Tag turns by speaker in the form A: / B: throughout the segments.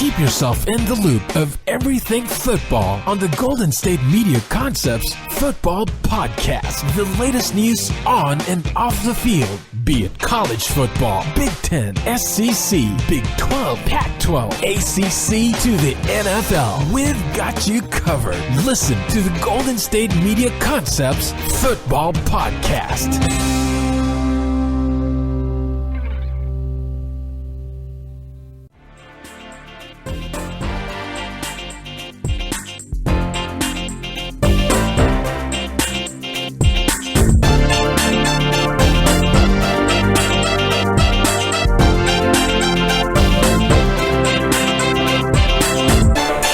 A: Keep yourself in the loop of everything football on the Golden State Media Concepts Football Podcast. The latest news on and off the field, be it college football, Big Ten, SEC, Big 12, Pac-12, ACC to the NFL. We've got you covered. Listen to the Golden State Media Concepts Football Podcast.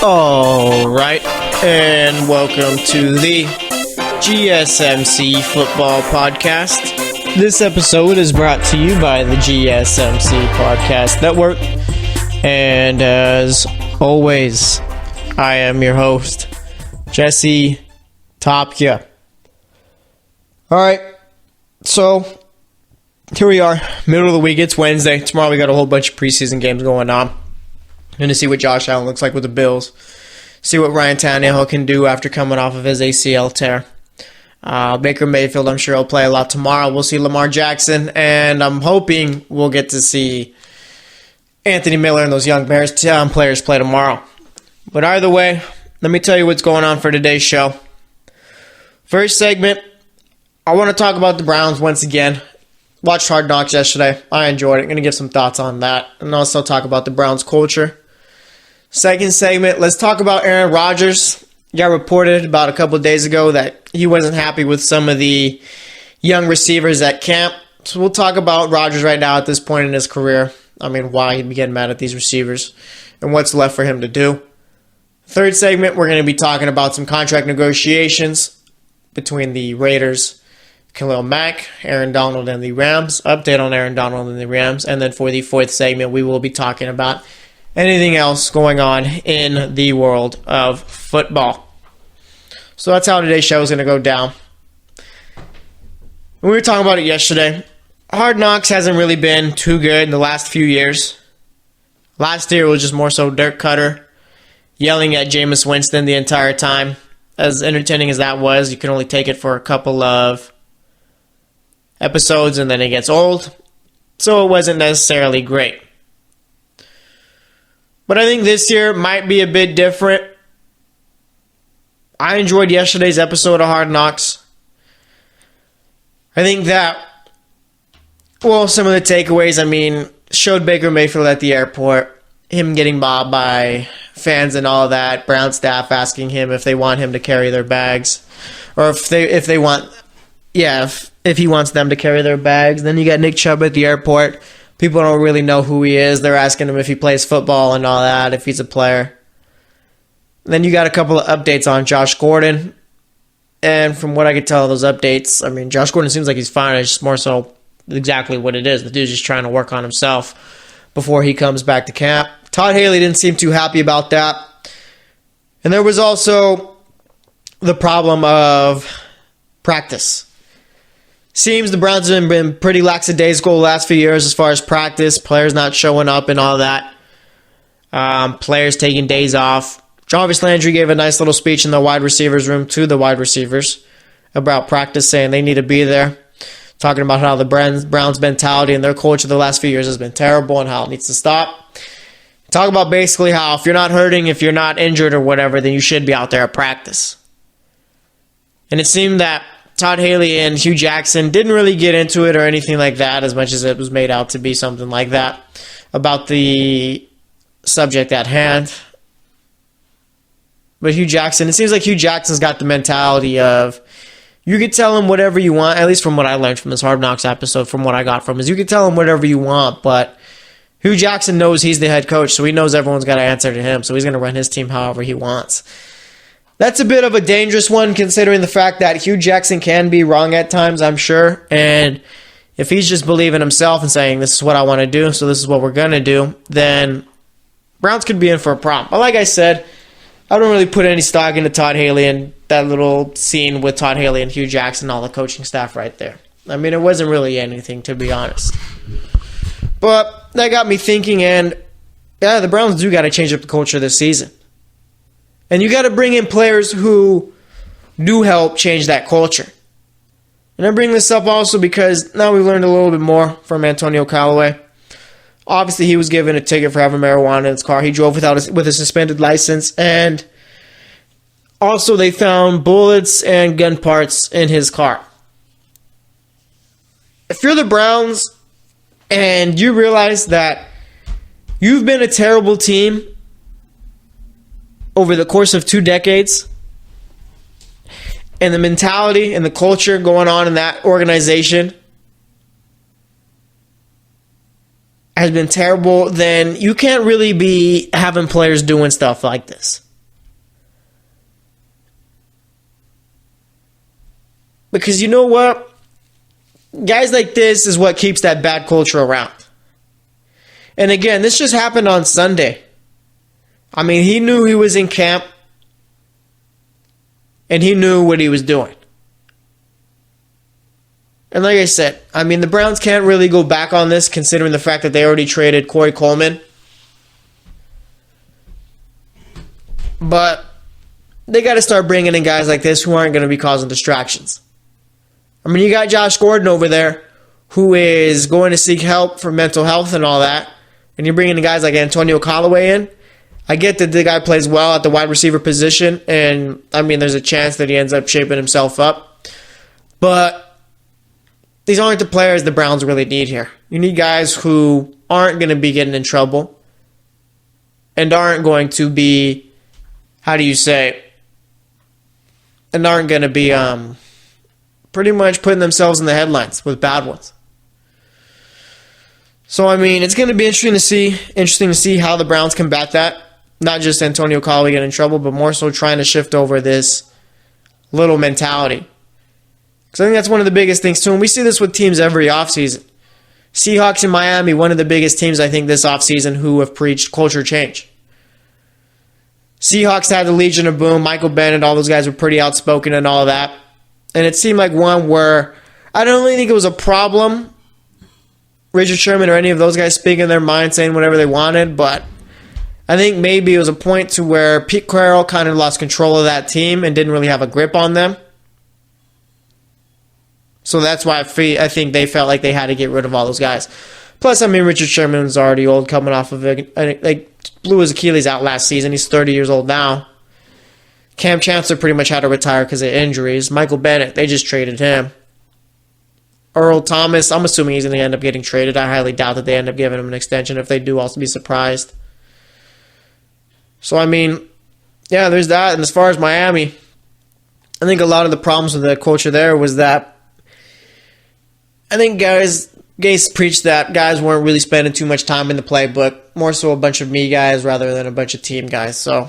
B: All right, and welcome to the GSMC Football Podcast. This episode is brought to you by the GSMC Podcast Network, and as always, I am your host, Jesse Topka. All right, so here we are, middle of the week. It's Wednesday. Tomorrow we got a whole bunch of preseason games going on. Going to see what Josh Allen looks like with the Bills. See what Ryan Tannehill can do after coming off of his ACL tear. Baker Mayfield, I'm sure, will play a lot tomorrow. We'll see Lamar Jackson, and I'm hoping we'll get to see Anthony Miller and those young Bears players play tomorrow. But either way, let me tell you what's going on for today's show. First segment, I want to talk about the Browns once again. Watched Hard Knocks yesterday. I enjoyed it. I'm going to give some thoughts on that, and also talk about the Browns culture. Second segment, let's talk about Aaron Rodgers. Got reported about a couple of days ago that he wasn't happy with some of the young receivers at camp. So we'll talk about Rodgers right now at this point in his career. I mean, why he'd be getting mad at these receivers and what's left for him to do. Third segment, we're going to be talking about some contract negotiations between the Raiders, Khalil, Mack, Aaron Donald, and the Rams. Update on Aaron Donald and the Rams. And then for the fourth segment, we will be talking about anything else going on in the world of football. So that's how today's show is going to go down. We were talking about it yesterday. Hard Knocks hasn't really been too good in the last few years. Last year was just more so Dirk Cutter yelling at Jameis Winston the entire time. As entertaining as that was, you can only take it for a couple of episodes and then it gets old. So it wasn't necessarily great. But I think this year might be a bit different. I enjoyed yesterday's episode of Hard Knocks. I think that, well, some of the takeaways, showed Baker Mayfield at the airport, him getting mobbed by fans and all that, Brown staff asking him if they want him to carry their bags, or if he wants them to carry their bags. Then you got Nick Chubb at the airport. People don't really know who he is. They're asking him if he plays football and all that, if he's a player. Then you got a couple of updates on Josh Gordon. And from what I could tell, those updates, Josh Gordon seems like he's fine. It's just more so exactly what it is. The dude's just trying to work on himself before he comes back to camp. Todd Haley didn't seem too happy about that. And there was also the problem of practice. Seems the Browns have been pretty lackadaisical the last few years as far as practice, players not showing up and all that, players taking days off. Jarvis Landry gave a nice little speech in the wide receivers room to the wide receivers about practice, saying they need to be there, talking about how the Browns' mentality and their culture the last few years has been terrible and how it needs to stop. Talk about basically how if you're not hurting, if you're not injured or whatever, then you should be out there at practice. And it seemed that Todd Haley and Hugh Jackson didn't really get into it or anything like that, as much as it was made out to be something like that about the subject at hand. But Hugh Jackson, it seems like Hugh Jackson's got the mentality of, you can tell him whatever you want, at least from what I learned from this Hard Knocks episode, from what I got from is you can tell him whatever you want, but Hugh Jackson knows he's the head coach, so he knows everyone's got to answer to him, so he's going to run his team however he wants. That's a bit of a dangerous one, considering the fact that Hugh Jackson can be wrong at times, I'm sure. And if he's just believing himself and saying, this is what I want to do, so this is what we're going to do, then Browns could be in for a problem. But like I said, I don't really put any stock into Todd Haley and that little scene with Todd Haley and Hugh Jackson and all the coaching staff right there. It wasn't really anything, to be honest. But that got me thinking, and yeah, the Browns do got to change up the culture this season. And you got to bring in players who do help change that culture. And I bring this up also because now we've learned a little bit more from Antonio Callaway. Obviously, he was given a ticket for having marijuana in his car. He drove with a suspended license. And also, they found bullets and gun parts in his car. If you're the Browns and you realize that you've been a terrible team over the course of 2 decades, and the mentality and the culture going on in that organization has been terrible, then you can't really be having players doing stuff like this. Because you know what? Guys like this is what keeps that bad culture around. And again, this just happened on Sunday. I mean, he knew he was in camp. And he knew what he was doing. And like I said, I mean, the Browns can't really go back on this considering the fact that they already traded Corey Coleman. But they got to start bringing in guys like this who aren't going to be causing distractions. I mean, you got Josh Gordon over there who is going to seek help for mental health and all that. And you're bringing in guys like Antonio Callaway in. I get that the guy plays well at the wide receiver position. And, I mean, there's a chance that he ends up shaping himself up. But these aren't the players the Browns really need here. You need guys who aren't going to be getting in trouble. And aren't going to be, and aren't going to be pretty much putting themselves in the headlines with bad ones. So, I mean, it's going to be interesting to see how the Browns combat that. Not just Antonio Callaway getting in trouble, but more so trying to shift over this little mentality. Because I think that's one of the biggest things, too. And we see this with teams every offseason. Seahawks in Miami, one of the biggest teams, I think, this offseason who have preached culture change. Seahawks had the Legion of Boom, Michael Bennett, all those guys were pretty outspoken and all of that. And it seemed like one where I don't really think it was a problem, Richard Sherman or any of those guys speaking their mind, saying whatever they wanted, but I think maybe it was a point to where Pete Carroll kind of lost control of that team and didn't really have a grip on them. So that's why I think they felt like they had to get rid of all those guys. Plus, I mean, Richard Sherman was already old, coming off of blew his Achilles out last season. He's 30 years old now. Cam Chancellor pretty much had to retire because of injuries. Michael Bennett, they just traded him. Earl Thomas, I'm assuming he's going to end up getting traded. I highly doubt that they end up giving him an extension. If they do, I'll be surprised. So, I mean, yeah, there's that. And as far as Miami, I think a lot of the problems with the culture there was that I think guys preached that guys weren't really spending too much time in the playbook. More so a bunch of me guys rather than a bunch of team guys. So,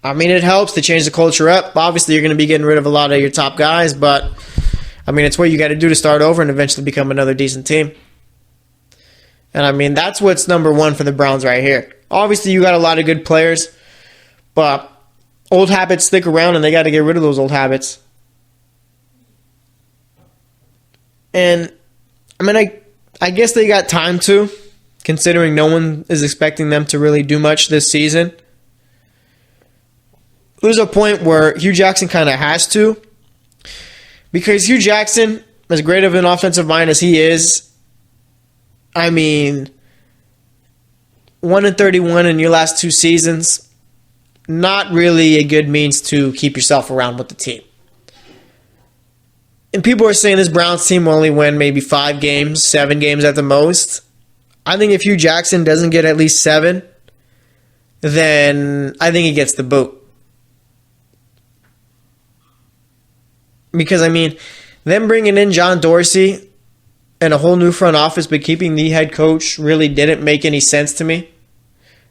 B: I mean, it helps to change the culture up. Obviously, you're going to be getting rid of a lot of your top guys, but, I mean, it's what you got to do to start over and eventually become another decent team. And, I mean, that's what's number one for the Browns right here. Obviously, you got a lot of good players, but old habits stick around, and they got to get rid of those old habits. And, I mean, I guess they got time to, considering no one is expecting them to really do much this season. There's a point where Hugh Jackson kind of has to, because Hugh Jackson, as great of an offensive mind as he is, I mean, 1-31 in your last 2 seasons, not really a good means to keep yourself around with the team. And people are saying this Browns team will only win maybe 5 games, 7 games at the most. I think if Hugh Jackson doesn't get at least 7, then I think he gets the boot. Because, I mean, them bringing in John Dorsey and a whole new front office, but keeping the head coach really didn't make any sense to me.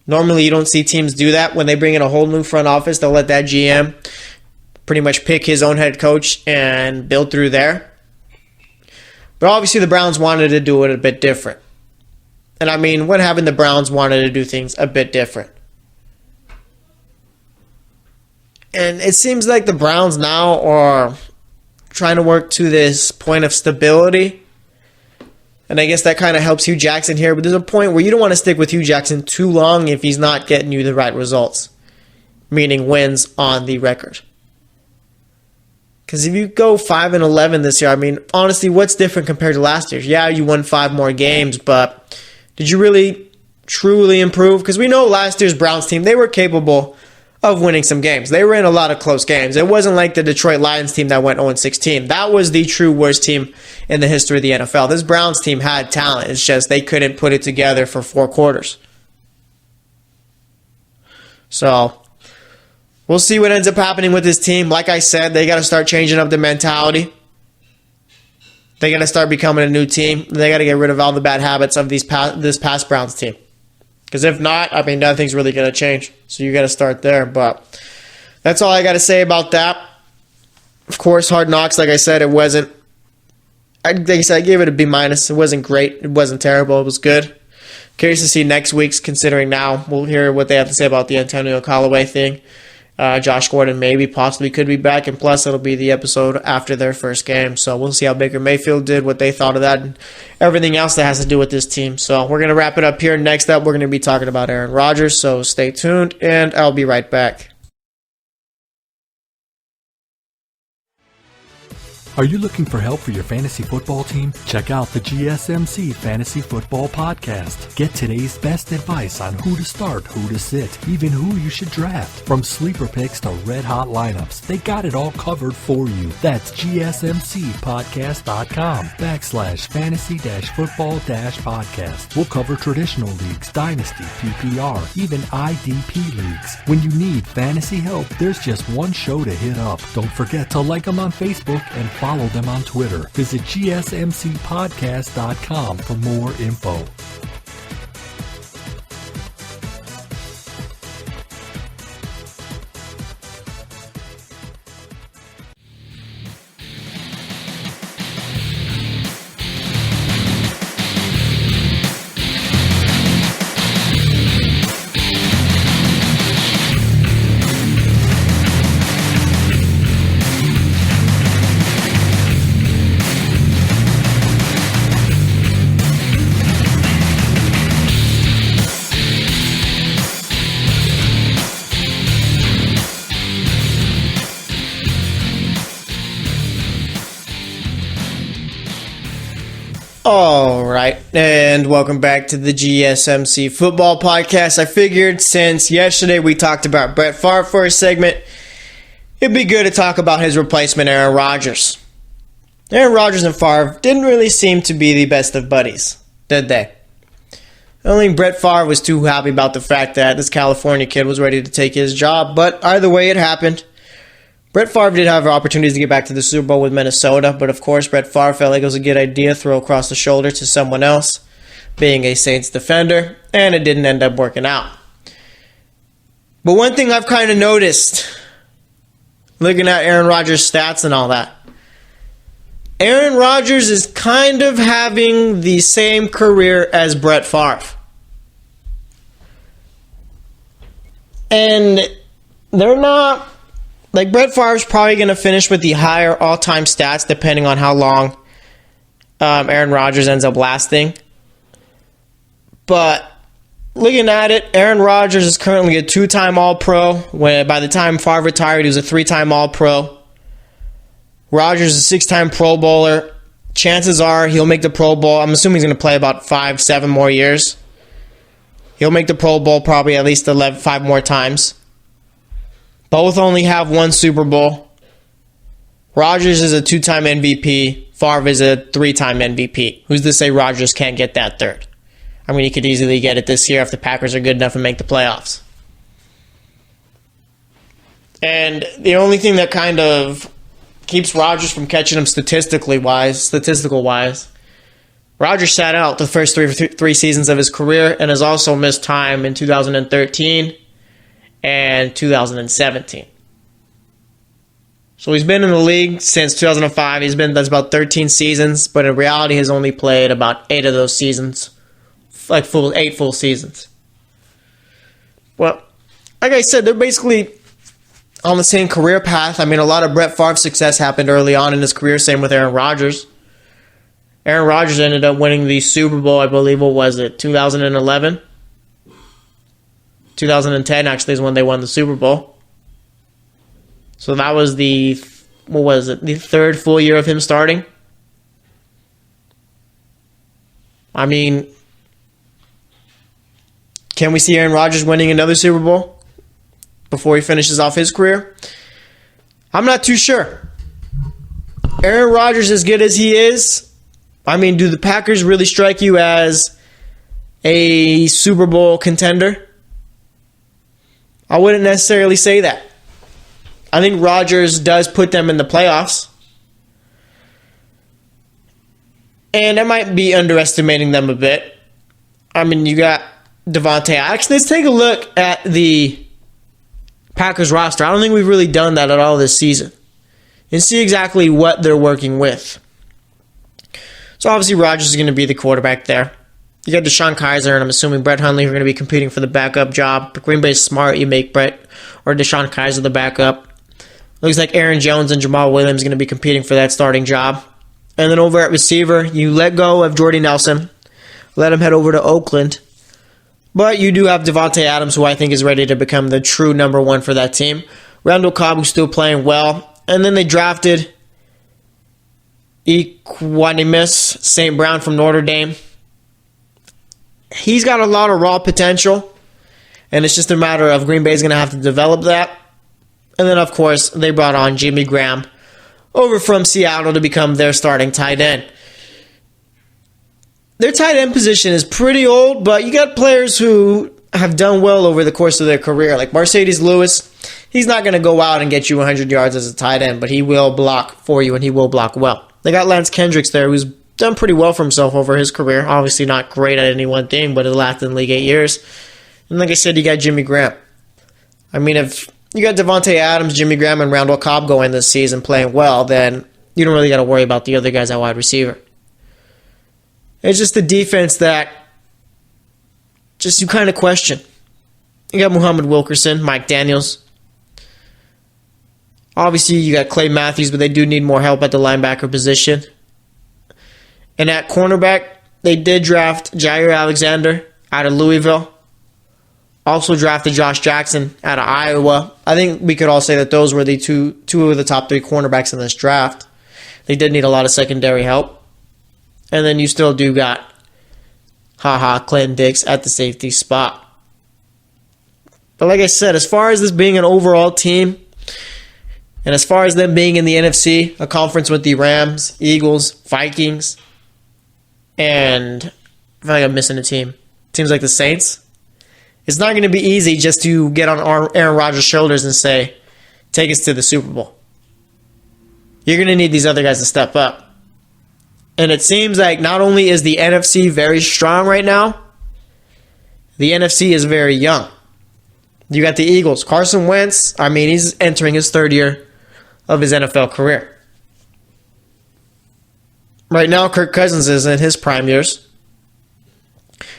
B: Normally, you don't see teams do that. When they bring in a whole new front office, they'll let that GM pretty much pick his own head coach and build through there. But obviously, the Browns wanted to do it a bit different. And, I mean, what happened? The Browns wanted to do things a bit different. And it seems like the Browns now are trying to work to this point of stability. And And I guess that kind of helps Hugh Jackson here. But there's a point where you don't want to stick with Hugh Jackson too long if he's not getting you the right results, meaning wins on the record. Because if you go 5-11 this year, I mean, honestly, what's different compared to last year? Yeah, you won 5 more games, but did you really truly improve? Because we know last year's Browns team, they were capable of winning some games. They were in a lot of close games. It wasn't like the Detroit Lions team that went 0-16. That was the true worst team in the history of the NFL. This Browns team had talent. It's just they couldn't put it together for 4 quarters. So we'll see what ends up happening with this team. Like I said, they got to start changing up the mentality. They got to start becoming a new team. They got to get rid of all the bad habits of this past Browns team. Because if not, I mean, nothing's really going to change. So you got to start there. But that's all I got to say about that. Of course, Hard Knocks, like I said, it wasn't. Like I said, I gave it a B-. It wasn't great. It wasn't terrible. It was good. Curious to see next week's, considering now we'll hear what they have to say about the Antonio Callaway thing. Josh Gordon possibly could be back, and plus it'll be the episode after their first game. So we'll see how Baker Mayfield did, what they thought of that, and everything else that has to do with this team. So we're going to wrap it up here. Next up, we're going to be talking about Aaron Rodgers, so stay tuned, and I'll be right back.
C: Are you looking for help for your fantasy football team? Check out the GSMC Fantasy Football Podcast. Get today's best advice on who to start, who to sit, even who you should draft. From sleeper picks to red-hot lineups, they got it all covered for you. That's gsmcpodcast.com/fantasy-football-podcast. We'll cover traditional leagues, dynasty, PPR, even IDP leagues. When you need fantasy help, there's just one show to hit up. Don't forget to like them on Facebook and follow them on Twitter. Visit gsmcpodcast.com for more info.
B: All right, and welcome back to the GSMC Football Podcast. I figured since yesterday we talked about Brett Favre for a segment, it'd be good to talk about his replacement, Aaron Rodgers. Aaron Rodgers and Favre didn't really seem to be the best of buddies, did they? I don't think Brett Favre was too happy about the fact that this California kid was ready to take his job, but either way it happened. Brett Favre did have opportunities to get back to the Super Bowl with Minnesota, but of course Brett Favre felt like it was a good idea to throw across the shoulder to someone else, being a Saints defender, and it didn't end up working out. But one thing I've kind of noticed, looking at Aaron Rodgers' stats and all that, Aaron Rodgers is kind of having the same career as Brett Favre. And they're not... Like, Brett Favre's probably going to finish with the higher all-time stats depending on how long Aaron Rodgers ends up lasting. But looking at it, Aaron Rodgers is currently a 2-time All-Pro. When by the time Favre retired, he was a 3-time All-Pro. Rodgers is a 6-time Pro Bowler. Chances are he'll make the Pro Bowl. I'm assuming he's going to play about 5-7 more years. He'll make the Pro Bowl probably at least 5 more times. Both only have 1 Super Bowl. Rodgers is a 2-time MVP. Favre is a 3-time MVP. Who's to say Rodgers can't get that third? I mean, he could easily get it this year if the Packers are good enough and make the playoffs. And the only thing that kind of keeps Rodgers from catching him statistical wise, Rodgers sat out the first three seasons of his career and has also missed time in 2013 and 2017. So he's been in the league since 2005. That's about 13 seasons, but in reality has only played about 8 of those seasons, 8 full seasons. Well, like I said, they're basically on the same career path. I mean, a lot of Brett Favre's success happened early on in his career, same with Aaron Rodgers. Aaron Rodgers ended up winning the Super Bowl, I believe, what was it, 2011? 2010 actually is when they won the Super Bowl. So that was the third full year of him starting. I mean, can we see Aaron Rodgers winning another Super Bowl before he finishes off his career? I'm not too sure. Aaron Rodgers, as good as he is, I mean, do the Packers really strike you as a Super Bowl contender? I wouldn't necessarily say that. I think Rodgers does put them in the playoffs. And I might be underestimating them a bit. I mean, you got Devontae. Actually, let's take a look at the Packers roster. I don't think we've really done that at all this season. And see exactly what they're working with. So obviously Rodgers is going to be the quarterback there. You got Deshaun Kaiser, and I'm assuming Brett Hundley are going to be competing for the backup job. Green Bay's smart. You make Brett or Deshaun Kaiser the backup. Looks like Aaron Jones and Jamal Williams are going to be competing for that starting job. And then over at receiver, you let go of Jordy Nelson. Let him head over to Oakland. But you do have Devontae Adams, who I think is ready to become the true number one for that team. Randall Cobb, who's still playing well. And then they drafted Equanimeous St. Brown from Notre Dame. He's got a lot of raw potential, and it's just a matter of Green Bay's going to have to develop that. And then, of course, they brought on Jimmy Graham over from Seattle to become their starting tight end. Their tight end position is pretty old, but you got players who have done well over the course of their career, like Mercedes Lewis. He's not going to go out and get you 100 yards as a tight end, but he will block for you, and he will block well. They got Lance Kendricks there, who's done pretty well for himself over his career. Obviously not great at any one thing, but he lasted in the league 8 years. And like I said, you got Jimmy Graham. I mean, if you got Devontae Adams, Jimmy Graham, and Randall Cobb going this season playing well, then you don't really got to worry about the other guys at wide receiver. It's just the defense that just you kind of question. You got Muhammad Wilkerson, Mike Daniels. Obviously, you got Clay Matthews, but they do need more help at the linebacker position. And at cornerback, they did draft Jair Alexander out of Louisville. Also drafted Josh Jackson out of Iowa. I think we could all say that those were the two of the top 3 cornerbacks in this draft. They did need a lot of secondary help. And then you still do got Clinton Dix at the safety spot. But like I said, as far as this being an overall team, and as far as them being in the NFC, a conference with the Rams, Eagles, Vikings, and I feel like I'm missing a team. Teams like the Saints. It's not going to be easy just to get on Aaron Rodgers' shoulders and say, take us to the Super Bowl. You're going to need these other guys to step up. And it seems like not only is the NFC very strong right now, the NFC is very young. You got the Eagles. Carson Wentz, I mean, he's entering his 3rd year of his NFL career. Right now, Kirk Cousins is in his prime years.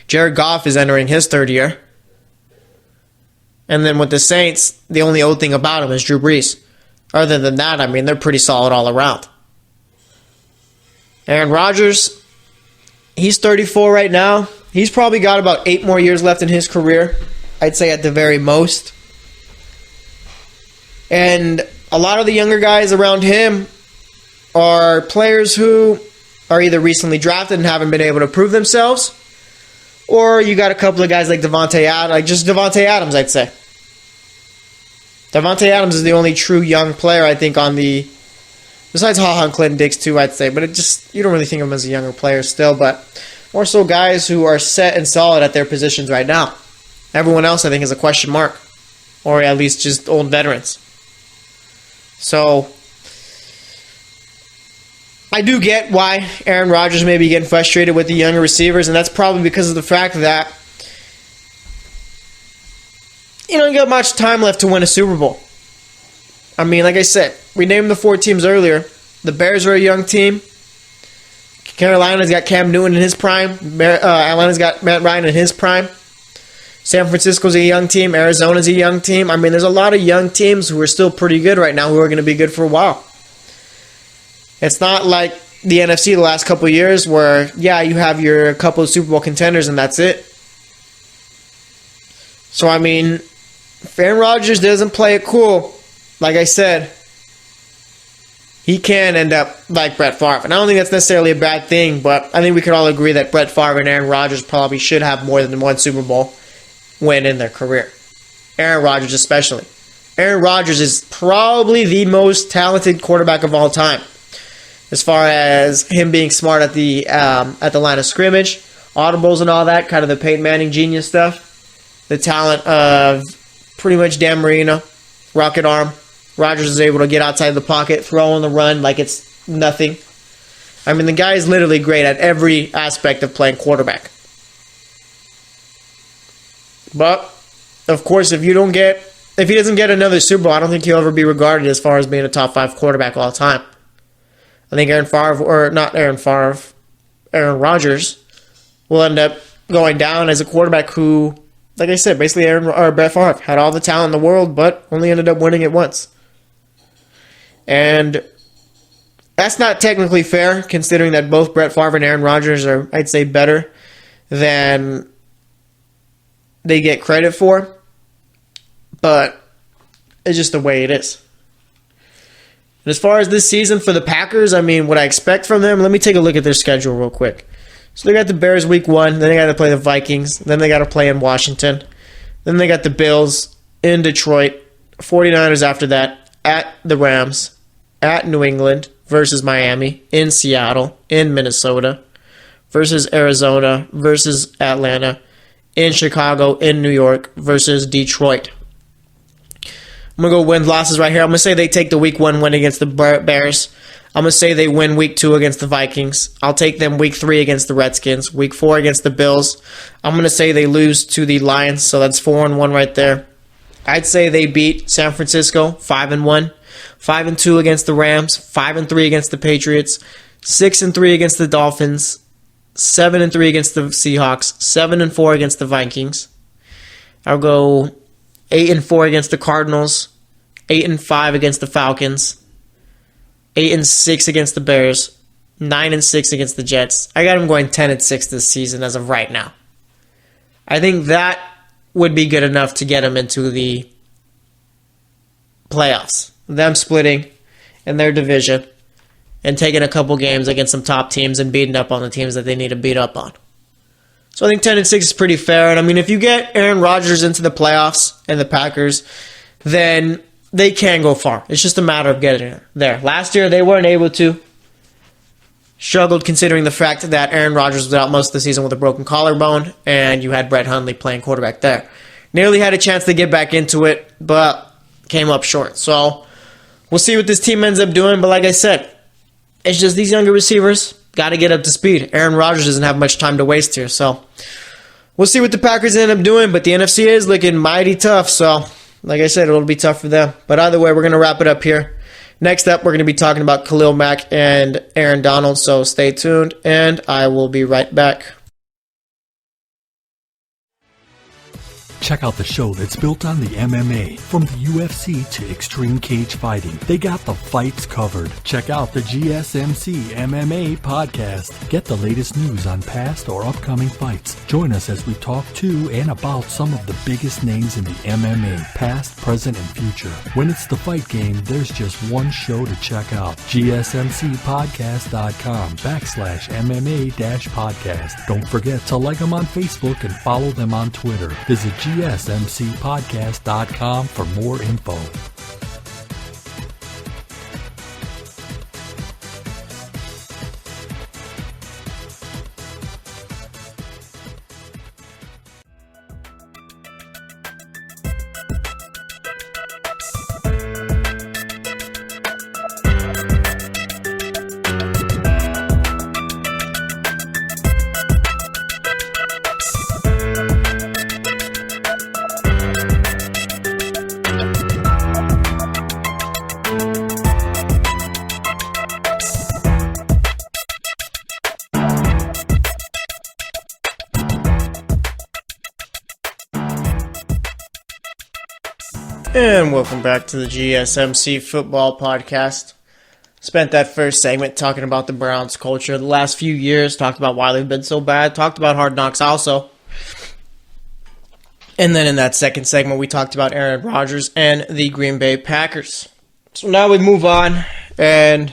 B: Jared Goff is entering his 3rd year. And then with the Saints, the only old thing about him is Drew Brees. Other than that, I mean, they're pretty solid all around. Aaron Rodgers, he's 34 right now. He's probably got about 8 more years left in his career. I'd say at the very most. And a lot of the younger guys around him are players who are either recently drafted and haven't been able to prove themselves, or you got a couple of guys like Devontae Adams, I'd say. Devontae Adams is the only true young player, I think, on the... Besides and Clinton Dix, too, I'd say. But it just... You don't really think of him as a younger player still, but more so guys who are set and solid at their positions right now. Everyone else, I think, is a question mark. Or at least just old veterans. So... I do get why Aaron Rodgers may be getting frustrated with the younger receivers, and that's probably because of the fact that you don't got much time left to win a Super Bowl. I mean, like I said, we named the 4 teams earlier. The Bears are a young team. Carolina's got Cam Newton in his prime. Atlanta's got Matt Ryan in his prime. San Francisco's a young team. Arizona's a young team. I mean, there's a lot of young teams who are still pretty good right now who are going to be good for a while. It's not like the NFC the last couple of years where, yeah, you have your couple of Super Bowl contenders and that's it. So, I mean, if Aaron Rodgers doesn't play it cool, like I said, he can end up like Brett Favre. And I don't think that's necessarily a bad thing, but I think we could all agree that Brett Favre and Aaron Rodgers probably should have more than one Super Bowl win in their career. Aaron Rodgers especially. Aaron Rodgers is probably the most talented quarterback of all time. As far as him being smart at the line of scrimmage, audibles and all that, kind of the Peyton Manning genius stuff. The talent of pretty much Dan Marino, rocket arm. Rodgers is able to get outside the pocket, throw on the run like it's nothing. I mean, the guy is literally great at every aspect of playing quarterback. But, of course, if he doesn't get another Super Bowl, I don't think he'll ever be regarded as far as being a top 5 quarterback all time. I think Aaron Rodgers will end up going down as a quarterback who, like I said, basically Brett Favre had all the talent in the world, but only ended up winning it once. And that's not technically fair, considering that both Brett Favre and Aaron Rodgers are, I'd say, better than they get credit for. But it's just the way it is. And as far as this season for the Packers, I mean, what I expect from them, let me take a look at their schedule real quick. So they got the Bears week 1, then they got to play the Vikings, then they got to play in Washington, then they got the Bills in Detroit, 49ers after that, at the Rams, at New England versus Miami, in Seattle, in Minnesota, versus Arizona, versus Atlanta, in Chicago, in New York, versus Detroit. I'm going to go wins-losses right here. I'm going to say they take the week 1 win against the Bears. I'm going to say they win week 2 against the Vikings. I'll take them week 3 against the Redskins. Week 4 against the Bills. I'm going to say they lose to the Lions, so that's 4-1 right there. I'd say they beat San Francisco, 5-1. 5-2 against the Rams. 5-3 against the Patriots. 6-3 against the Dolphins. 7-3 against the Seahawks. 7-4 against the Vikings. I'll go 8-4 against the Cardinals. 8-5 against the Falcons. 8-6 against the Bears, 9-6 against the Jets. I got them going 10-6 this season as of right now. I think that would be good enough to get them into the playoffs. Them splitting in their division and taking a couple games against some top teams and beating up on the teams that they need to beat up on. So I think 10-6 is pretty fair. And I mean, if you get Aaron Rodgers into the playoffs and the Packers, then they can go far. It's just a matter of getting there. Last year, they weren't able to. Struggled considering the fact that Aaron Rodgers was out most of the season with a broken collarbone, and you had Brett Hundley playing quarterback there. Nearly had a chance to get back into it, but came up short. So we'll see what this team ends up doing. But like I said, it's just these younger receivers got to get up to speed. Aaron Rodgers doesn't have much time to waste here. So we'll see what the Packers end up doing, but the NFC is looking mighty tough, so like I said, it'll be tough for them. But either way, we're going to wrap it up here. Next up, we're going to be talking about Khalil Mack and Aaron Donald, so stay tuned, and I will be right back.
C: Check out the show that's built on the MMA, from the UFC to extreme cage fighting. They got the fights covered. Check out the GSMC MMA podcast. Get the latest news on past or upcoming fights. Join us as we talk to and about some of the biggest names in the MMA, past, present, and future. When it's the fight game, there's just one show to check out. GSMCpodcast.com/MMA-podcast. Don't forget to like them on Facebook and follow them on Twitter. Visit GSMCpodcast.com for more info.
B: And welcome back to the GSMC Football Podcast. Spent that first segment talking about the Browns' culture the last few years, talked about why they've been so bad, talked about Hard Knocks also. And then in that second segment, we talked about Aaron Rodgers and the Green Bay Packers. So now we move on, and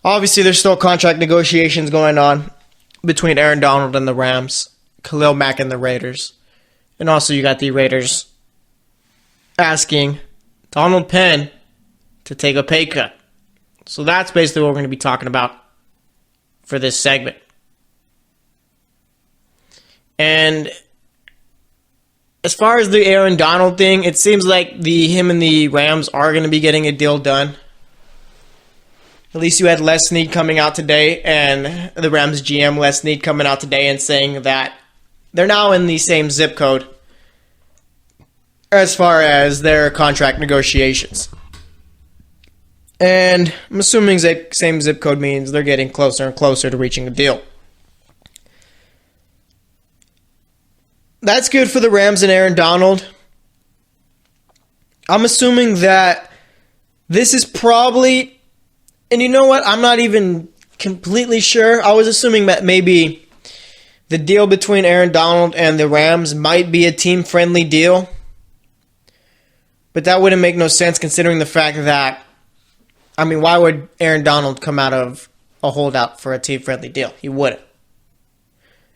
B: obviously there's still contract negotiations going on between Aaron Donald and the Rams, Khalil Mack and the Raiders. And also you got the Raiders asking Donald Penn to take a pay cut. So that's basically what we're going to be talking about for this segment. And as far as the Aaron Donald thing, it seems like him and the Rams are going to be getting a deal done. At least you had Les Snead coming out today, and the Rams GM Les Snead coming out today and saying that they're now in the same zip code as far as their contract negotiations. And I'm assuming the same zip code means they're getting closer and closer to reaching a deal. That's good for the Rams and Aaron Donald. I'm assuming that this is probably, and you know what, I'm not even completely sure. I was assuming that maybe the deal between Aaron Donald and the Rams might be a team-friendly deal. But that wouldn't make no sense considering the fact that, why would Aaron Donald come out of a holdout for a team-friendly deal? He wouldn't.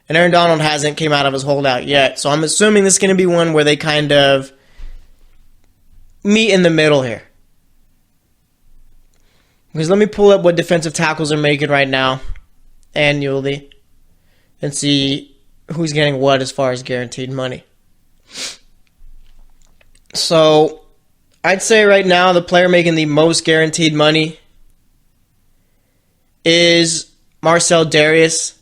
B: And Aaron Donald hasn't came out of his holdout yet. So I'm assuming this is going to be one where they kind of meet in the middle here. Because let me pull up what defensive tackles are making right now annually and see who's getting what as far as guaranteed money. So I'd say right now the player making the most guaranteed money is Marcel Darius.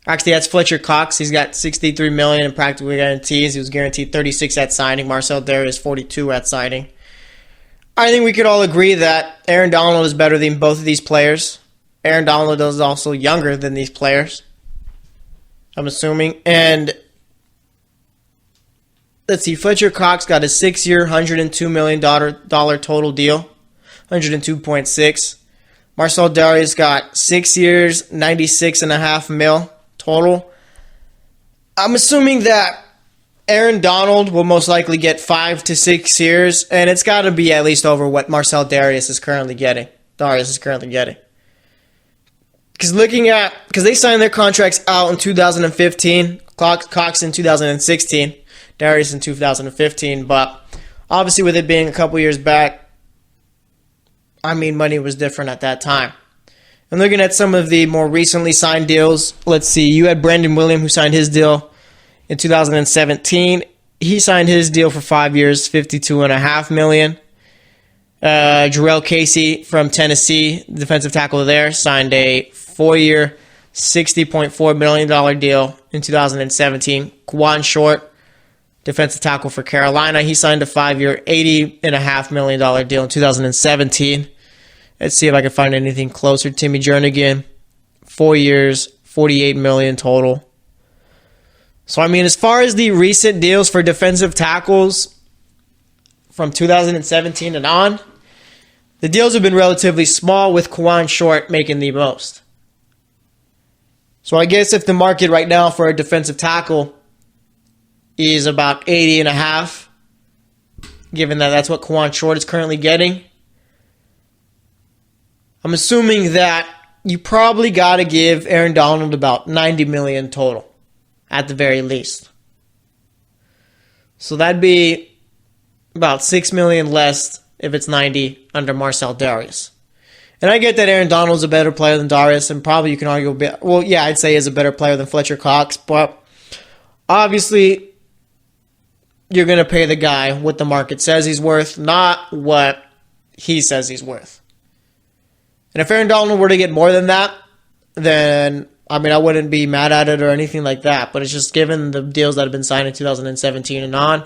B: Actually, that's Fletcher Cox. He's got $63 million in practical guarantees. He was guaranteed $36 at signing. Marcel Darius, $42 at signing. I think we could all agree that Aaron Donald is better than both of these players. Aaron Donald is also younger than these players, I'm assuming. And let's see, Fletcher Cox got a 6-year, $102 million total deal, $102.6. Marcel Darius got 6 years, $96.5 million total. I'm assuming that Aaron Donald will most likely get 5 to 6 years, and it's got to be at least over what Marcel Darius is currently getting. Because they signed their contracts out in 2015, Cox in 2016, Darius in 2015, but obviously with it being a couple years back, money was different at that time. And looking at some of the more recently signed deals, let's see, you had Brandon Williams who signed his deal in 2017. He signed his deal for 5 years, $52.5 million. Jarrell Casey from Tennessee, defensive tackle there, signed a 4-year, $60.4 million deal in 2017. Quan Short, defensive tackle for Carolina, he signed a 5-year, $80.5 million deal in 2017. Let's see if I can find anything closer. Timmy Jernigan, 4 years, $48 million total. So, as far as the recent deals for defensive tackles from 2017 and on, the deals have been relatively small with Quan Short making the most. So, I guess if the market right now for a defensive tackle is about 80.5, given that that's what Quan Short is currently getting, I'm assuming that you probably got to give Aaron Donald about $90 million total, at the very least. So that'd be about $6 million less if it's 90 under Marcel Darius. And I get that Aaron Donald's a better player than Darius, and probably you can argue a bit. Well, yeah, I'd say he's a better player than Fletcher Cox, but obviously you're going to pay the guy what the market says he's worth, not what he says he's worth. And if Aaron Donald were to get more than that, then, I wouldn't be mad at it or anything like that. But it's just given the deals that have been signed in 2017 and on,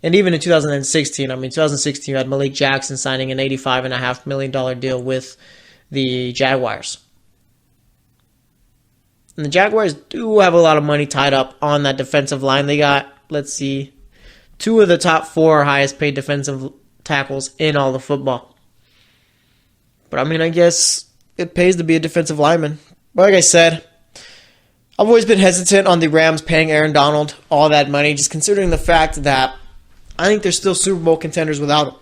B: and even in 2016. 2016 you had Malik Jackson signing an $85.5 million deal with the Jaguars. And the Jaguars do have a lot of money tied up on that defensive line. They got, let's see, 2 of the top 4 highest paid defensive tackles in all of football. But I mean, I guess it pays to be a defensive lineman. But like I said, I've always been hesitant on the Rams paying Aaron Donald all that money, just considering the fact that I think they're still Super Bowl contenders without him.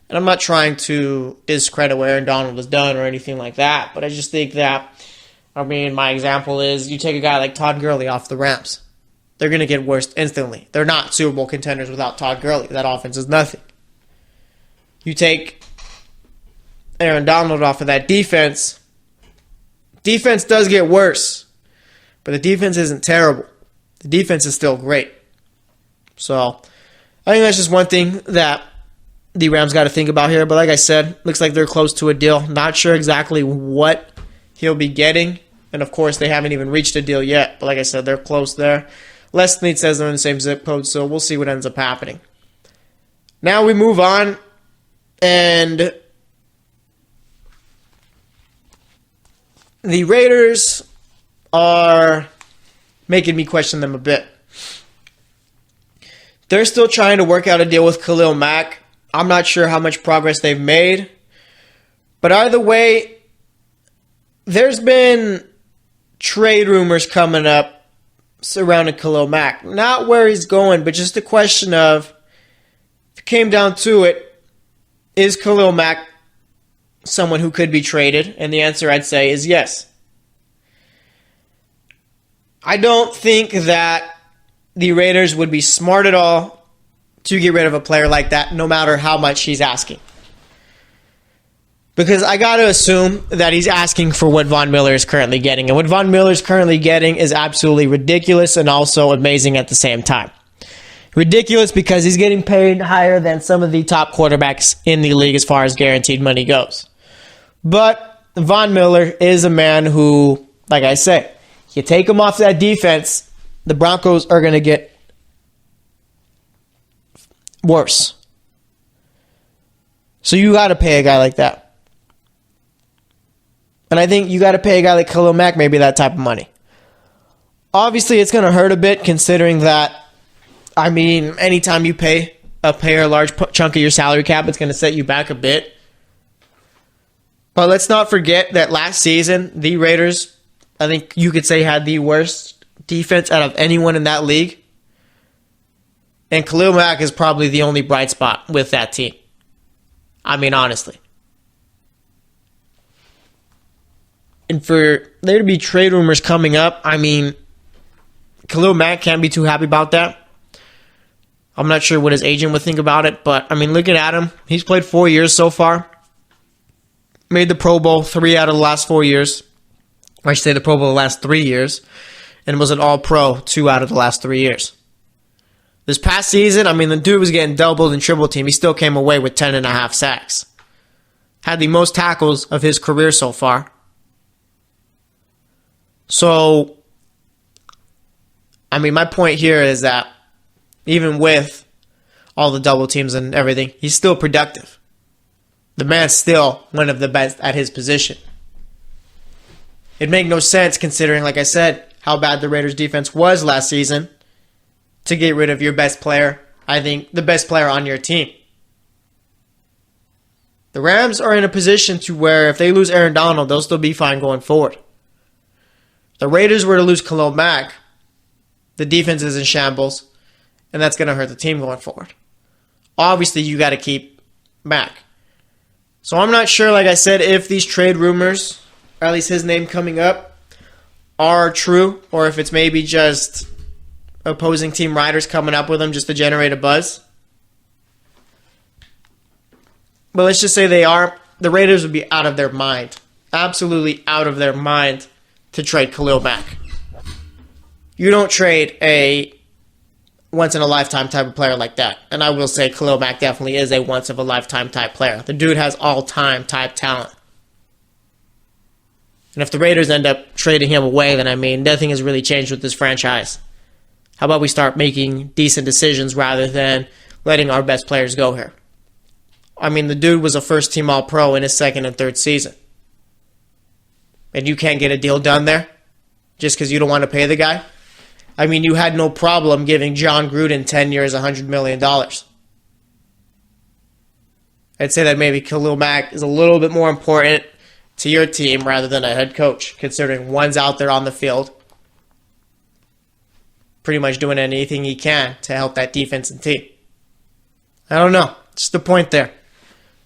B: And I'm not trying to discredit what Aaron Donald has done or anything like that, but I just think that, I mean, my example is you take a guy like Todd Gurley off the Rams. They're going to get worse instantly. They're not Super Bowl contenders without Todd Gurley. That offense is nothing. You take Aaron Donald off of that defense. Defense does get worse, but the defense isn't terrible. The defense is still great. So I think that's just one thing that the Rams got to think about here. But like I said, looks like they're close to a deal. Not sure exactly what he'll be getting. And of course, they haven't even reached a deal yet. But like I said, they're close there. Les Snead says they're in the same zip code, so we'll see what ends up happening. Now we move on, and the Raiders are making me question them a bit. They're still trying to work out a deal with Khalil Mack. I'm not sure how much progress they've made. But either way, there's been trade rumors coming up surrounding Khalil Mack. Not where he's going, but just a question of, if it came down to it, is Khalil Mack someone who could be traded? And the answer, I'd say, is yes. I don't think that the Raiders would be smart at all to get rid of a player like that, no matter how much he's asking. Because I got to assume that he's asking for what Von Miller is currently getting. And what Von Miller is currently getting is absolutely ridiculous and also amazing at the same time. Ridiculous because he's getting paid higher than some of the top quarterbacks in the league as far as guaranteed money goes. But Von Miller is a man who, like I say, you take him off that defense, the Broncos are going to get worse. So you got to pay a guy like that. And I think you got to pay a guy like Khalil Mack maybe that type of money. Obviously, it's going to hurt a bit considering that, I mean, anytime you pay a player a large chunk of your salary cap, it's going to set you back a bit. But let's not forget that last season, the Raiders, I think you could say, had the worst defense out of anyone in that league. And Khalil Mack is probably the only bright spot with that team. I mean, honestly. And for there to be trade rumors coming up, I mean, Khalil Mack can't be too happy about that. I'm not sure what his agent would think about it, but, I mean, looking at him, he's played 4 years so far. Made the Pro Bowl 3 out of the last 4 years. Or I should say the Pro Bowl the last 3 years. And was an All-Pro 2 out of the last 3 years. This past season, I mean, the dude was getting doubled and triple teamed. He still came away with 10.5 sacks. Had the most tackles of his career so far. So, I mean, my point here is that even with all the double teams and everything, he's still productive. The man's still one of the best at his position. It made no sense considering, like I said, how bad the Raiders defense was last season to get rid of your best player. I think the best player on your team. The Rams are in a position to where if they lose Aaron Donald, they'll still be fine going forward. The Raiders were to lose Khalil Mack, the defense is in shambles, and that's going to hurt the team going forward. Obviously, you got to keep Mack. So I'm not sure, like I said, if these trade rumors, or at least his name coming up, are true, or if it's maybe just opposing team writers coming up with them just to generate a buzz. But let's just say they are. The Raiders would be out of their mind. Absolutely out of their mind to trade Khalil Mack. You don't trade a once-in-a-lifetime type of player like that. And I will say Khalil Mack definitely is a once-of-a-lifetime type player. The dude has all-time type talent. And if the Raiders end up trading him away, then, I mean, nothing has really changed with this franchise. How about we start making decent decisions rather than letting our best players go here? I mean, the dude was a first-team All-Pro in his second and third season. And you can't get a deal done there just because you don't want to pay the guy? I mean, you had no problem giving John Gruden 10 years, $100 million. I'd say that maybe Khalil Mack is a little bit more important to your team rather than a head coach, considering one's out there on the field pretty much doing anything he can to help that defense and team. I don't know. Just the point there.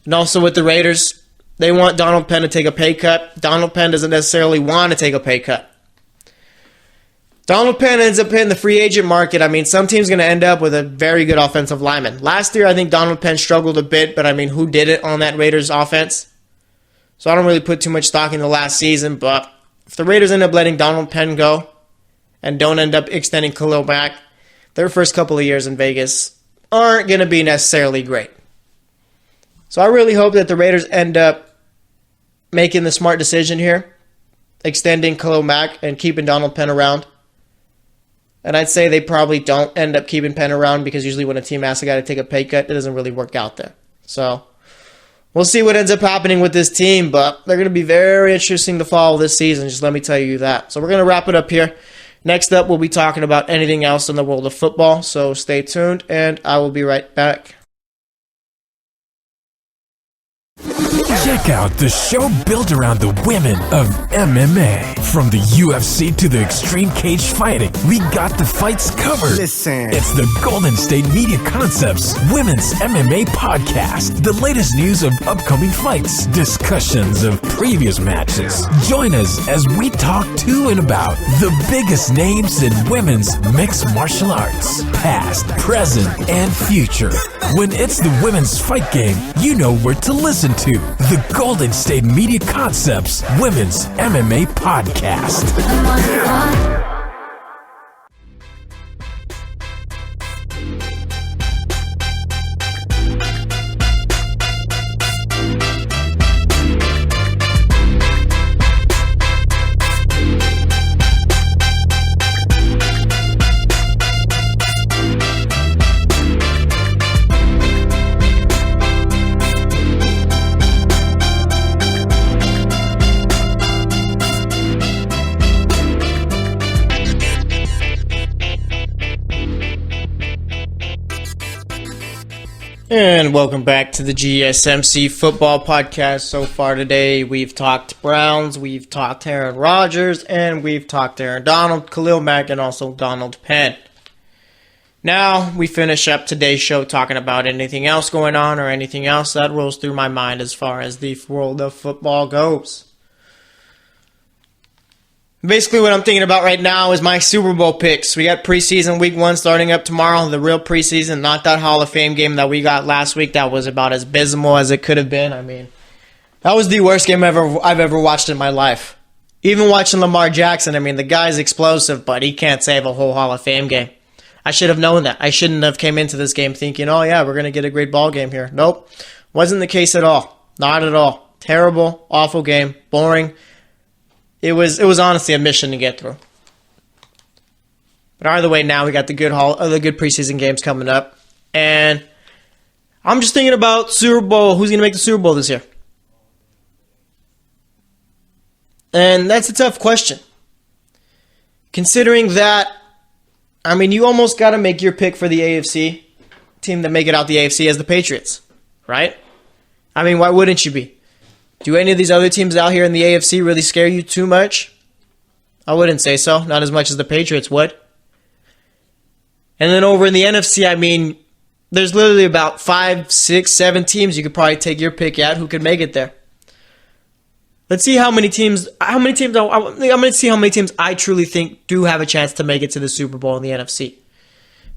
B: And also with the Raiders, they want Donald Penn to take a pay cut. Donald Penn doesn't necessarily want to take a pay cut. Donald Penn ends up hitting the free agent market. I mean, some team's going to end up with a very good offensive lineman. Last year, I think Donald Penn struggled a bit, but I mean, who did it on that Raiders offense? So I don't really put too much stock in the last season, but if the Raiders end up letting Donald Penn go and don't end up extending Khalil Mack, their first couple of years in Vegas aren't going to be necessarily great. So I really hope that the Raiders end up making the smart decision here, extending Khalil Mack and keeping Donald Penn around. And I'd say they probably don't end up keeping Penn around because usually when a team asks a guy to take a pay cut, it doesn't really work out there. So we'll see what ends up happening with this team, but they're going to be very interesting to follow this season, just let me tell you that. So we're going to wrap it up here. Next up, we'll be talking about anything else in the world of football, so stay tuned, and I will be right back.
A: Check out the show built around the women of MMA. From the UFC to the extreme cage fighting, we got the fights covered.
D: Listen.
A: It's the Golden State Media Concepts Women's MMA Podcast. The latest news of upcoming fights, discussions of previous matches. Join us as we talk to and about the biggest names in women's mixed martial arts, past, present, and future. When it's the women's fight game, you know where to listen to. The Golden State Media Concepts Women's MMA Podcast.
B: And welcome back to the GSMC Football Podcast. So far today, we've talked Browns, we've talked Aaron Rodgers, and we've talked Aaron Donald, Khalil Mack, and also Donald Penn. Now, we finish up today's show talking about anything else going on or anything else that rolls through my mind as far as the world of football goes. Basically, what I'm thinking about right now is my Super Bowl picks. We got preseason week 1 starting up tomorrow, the real preseason, not that Hall of Fame game that we got last week that was about as abysmal as it could have been. I mean, that was the worst game I've ever watched in my life. Even watching Lamar Jackson, I mean, the guy's explosive, but he can't save a whole Hall of Fame game. I should have known that. I shouldn't have came into this game thinking, oh yeah, we're going to get a great ball game here. Nope. Wasn't the case at all. Not at all. Terrible, awful game, boring. It was honestly a mission to get through. But either way, now we got the good preseason games coming up. And I'm just thinking about Super Bowl. Who's going to make the Super Bowl this year? And that's a tough question. Considering that, I mean, you almost got to make your pick for the AFC. Team that make it out the AFC as the Patriots. Right? I mean, why wouldn't you be? Do any of these other teams out here in the AFC really scare you too much? I wouldn't say so. Not as much as the Patriots would. And then over in the NFC, I mean, there's literally about 5, 6, 7 teams you could probably take your pick at who could make it there. Let's see I'm going to see how many teams I truly think do have a chance to make it to the Super Bowl in the NFC.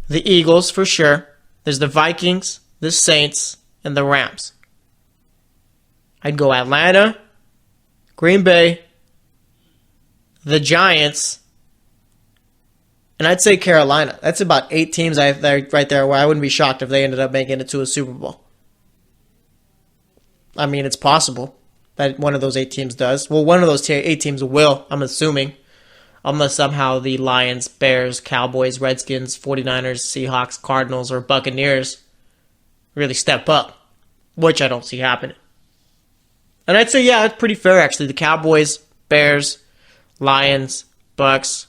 B: The Eagles, for sure. There's the Vikings, the Saints, and the Rams. I'd go Atlanta, Green Bay, the Giants, and I'd say Carolina. That's about 8 teams right there where I wouldn't be shocked if they ended up making it to a Super Bowl. I mean, it's possible that one of those 8 teams does. Well, one of those 8 teams will, I'm assuming, unless somehow the Lions, Bears, Cowboys, Redskins, 49ers, Seahawks, Cardinals, or Buccaneers really step up, which I don't see happening. And I'd say, yeah, it's pretty fair, actually. The Cowboys, Bears, Lions, Bucks,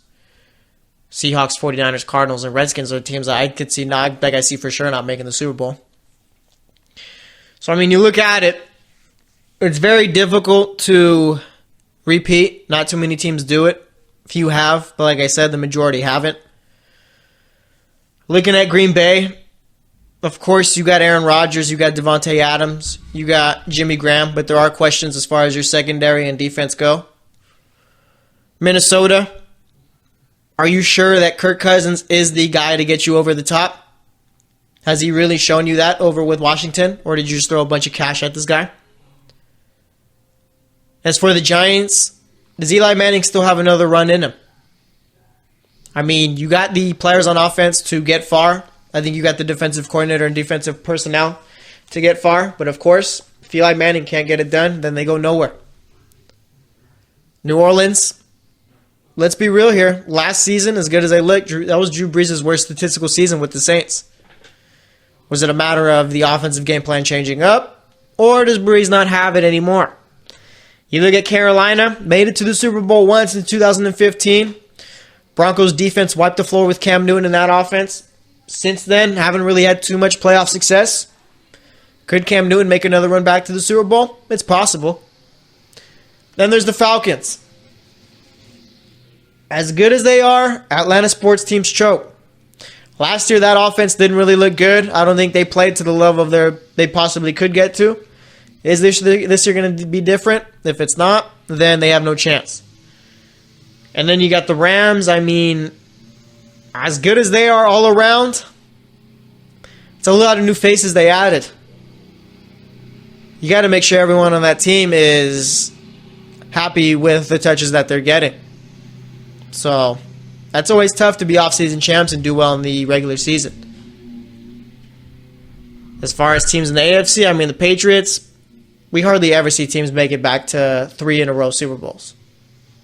B: Seahawks, 49ers, Cardinals, and Redskins are teams that I could see, I see for sure not making the Super Bowl. So, you look at it, it's very difficult to repeat. Not too many teams do it. Few have, but like I said, the majority haven't. Looking at Green Bay, of course, you got Aaron Rodgers, you got Devontae Adams, you got Jimmy Graham, but there are questions as far as your secondary and defense go. Minnesota, are you sure that Kirk Cousins is the guy to get you over the top? Has he really shown you that over with Washington, or did you just throw a bunch of cash at this guy? As for the Giants, does Eli Manning still have another run in him? You got the players on offense to get far. I think you got the defensive coordinator and defensive personnel to get far. But of course, if Eli Manning can't get it done, then they go nowhere. New Orleans, let's be real here. Last season, as good as they looked, that was Drew Brees' worst statistical season with the Saints. Was it a matter of the offensive game plan changing up? Or does Brees not have it anymore? You look at Carolina, made it to the Super Bowl once in 2015. Broncos defense wiped the floor with Cam Newton in that offense. Since then, haven't really had too much playoff success. Could Cam Newton make another run back to the Super Bowl? It's possible. Then there's the Falcons. As good as they are, Atlanta sports teams choke. Last year, that offense didn't really look good. I don't think they played to the level they possibly could get to. Is this year going to be different? If it's not, then they have no chance. And then you got the Rams. As good as they are all around, it's a lot of new faces they added. You got to make sure everyone on that team is happy with the touches that they're getting. So, that's always tough to be off-season champs and do well in the regular season. As far as teams in the AFC, the Patriots, we hardly ever see teams make it back to 3 in a row Super Bowls.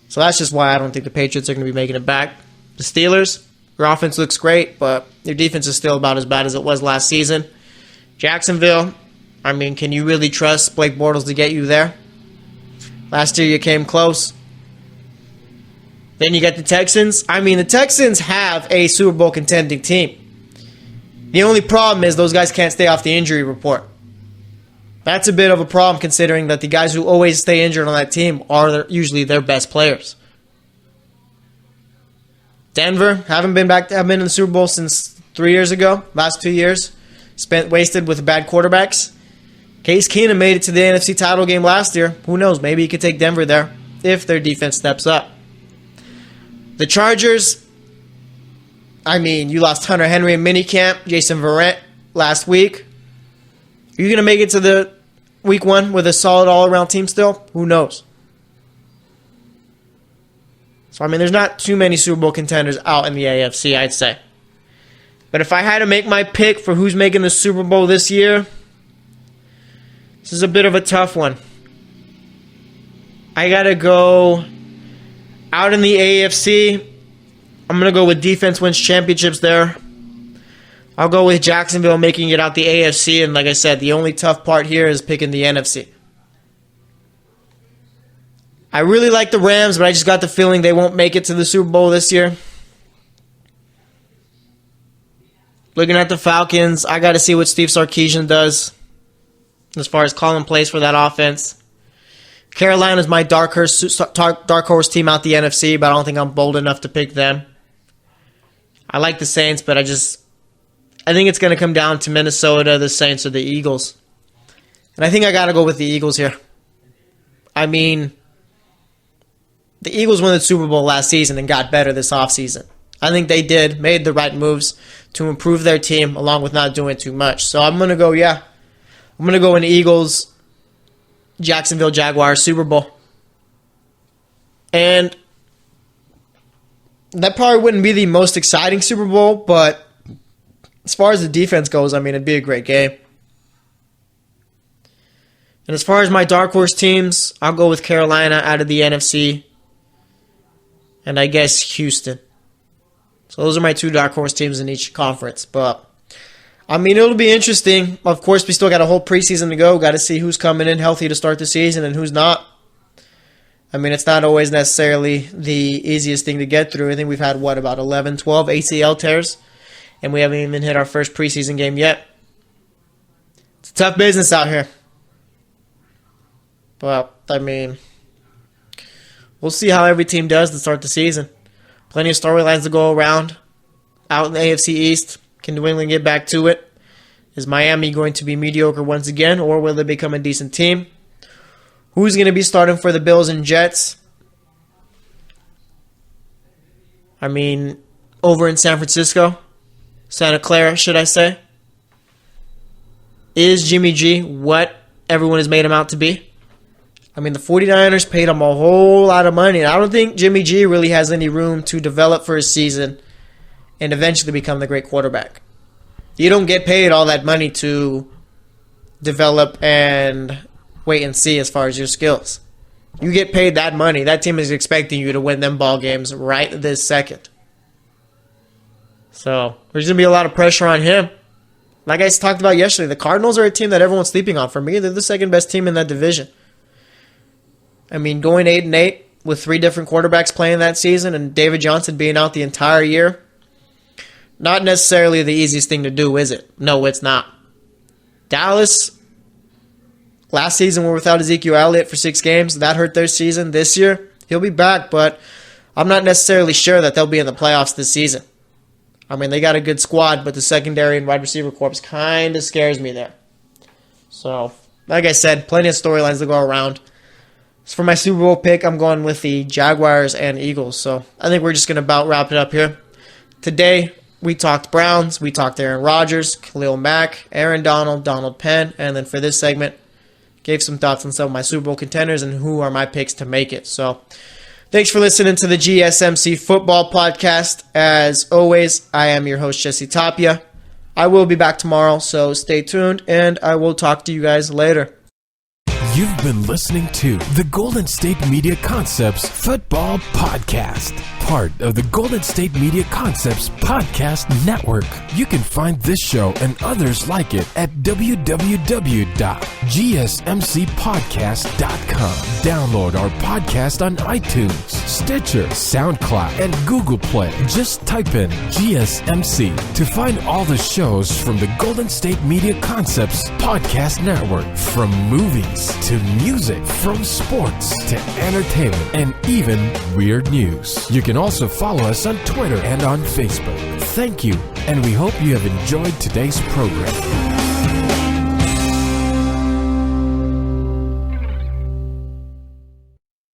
B: So that's just why I don't think the Patriots are going to be making it back. The Steelers, your offense looks great, but your defense is still about as bad as it was last season. Jacksonville, can you really trust Blake Bortles to get you there? Last year you came close. Then you got the Texans. The Texans have a Super Bowl contending team. The only problem is those guys can't stay off the injury report. That's a bit of a problem considering that the guys who always stay injured on that team are usually their best players. Denver haven't been in the Super Bowl since 3 years ago. Last 2 years wasted with bad quarterbacks. Case Keenum made it to the NFC title game last year. Who knows? Maybe he could take Denver there if their defense steps up. The Chargers, you lost Hunter Henry in minicamp, Jason Verrett last week. Are you going to make it to the week 1 with a solid all-around team still? Who knows? So, there's not too many Super Bowl contenders out in the AFC, I'd say. But if I had to make my pick for who's making the Super Bowl this year, this is a bit of a tough one. I got to go out in the AFC. I'm going to go with defense wins championships there. I'll go with Jacksonville making it out the AFC, and like I said, the only tough part here is picking the NFC. I really like the Rams, but I just got the feeling they won't make it to the Super Bowl this year. Looking at the Falcons, I got to see what Steve Sarkisian does as far as calling plays for that offense. Carolina's my dark horse team out the NFC, but I don't think I'm bold enough to pick them. I like the Saints, but I think it's going to come down to Minnesota, the Saints, or the Eagles. And I think I got to go with the Eagles here. The Eagles won the Super Bowl last season and got better this offseason. I think they made the right moves to improve their team along with not doing too much. So I'm going to go in the Eagles, Jacksonville Jaguars Super Bowl. And that probably wouldn't be the most exciting Super Bowl, but as far as the defense goes, it'd be a great game. And as far as my dark horse teams, I'll go with Carolina out of the NFC. And I guess Houston. So those are my 2 dark horse teams in each conference. But, it'll be interesting. Of course, we still got a whole preseason to go. Got to see who's coming in healthy to start the season and who's not. It's not always necessarily the easiest thing to get through. I think we've had, about 11, 12 ACL tears. And we haven't even hit our first preseason game yet. tough business out here. But, I mean, we'll see how every team does to start the season. Plenty of storylines to go around. Out in the AFC East, can New England get back to it? Is Miami going to be mediocre once again, or will they become a decent team? Who's going to be starting for the Bills and Jets? I mean, over in San Francisco, Santa Clara, should I say? Is Jimmy G what everyone has made him out to be? I mean, the 49ers paid him a whole lot of money. And I don't think Jimmy G really has any room to develop for his season and eventually become the great quarterback. You don't get paid all that money to develop and wait and see as far as your skills. You get paid that money. That team is expecting you to win them ball games right this second. So there's going to be a lot of pressure on him. Like I talked about yesterday, the Cardinals are a team that everyone's sleeping on. For me, they're the second best team in that division. I mean, going 8-8 with 3 different quarterbacks playing that season and David Johnson being out the entire year, not necessarily the easiest thing to do, is it? No, it's not. Dallas, last season were without Ezekiel Elliott for 6 games. That hurt their season. This year, he'll be back, but I'm not necessarily sure that they'll be in the playoffs this season. I mean, they got a good squad, but the secondary and wide receiver corps kind of scares me there. So, like I said, plenty of storylines to go around. So for my Super Bowl pick, I'm going with the Jaguars and Eagles. So I think we're just going to about wrap it up here. Today, we talked Browns, we talked Aaron Rodgers, Khalil Mack, Aaron Donald, Donald Penn, and then for this segment, gave some thoughts on some of my Super Bowl contenders and who are my picks to make it. So thanks for listening to the GSMC Football Podcast. As always, I am your host, Jesse Tapia. I will be back tomorrow, so stay tuned, and I will talk to you guys later.
A: You've been listening to the Golden State Media Concepts Football Podcast, part of the Golden State Media Concepts Podcast Network. You can find this show and others like it at www.gsmcpodcast.com. Download our podcast on iTunes, Stitcher, SoundCloud, and Google Play. Just type in GSMC to find all the shows from the Golden State Media Concepts Podcast Network, from movies to music, from sports to entertainment, and even weird news. You can also follow us on Twitter and on Facebook. Thank you, and we hope you have enjoyed today's program.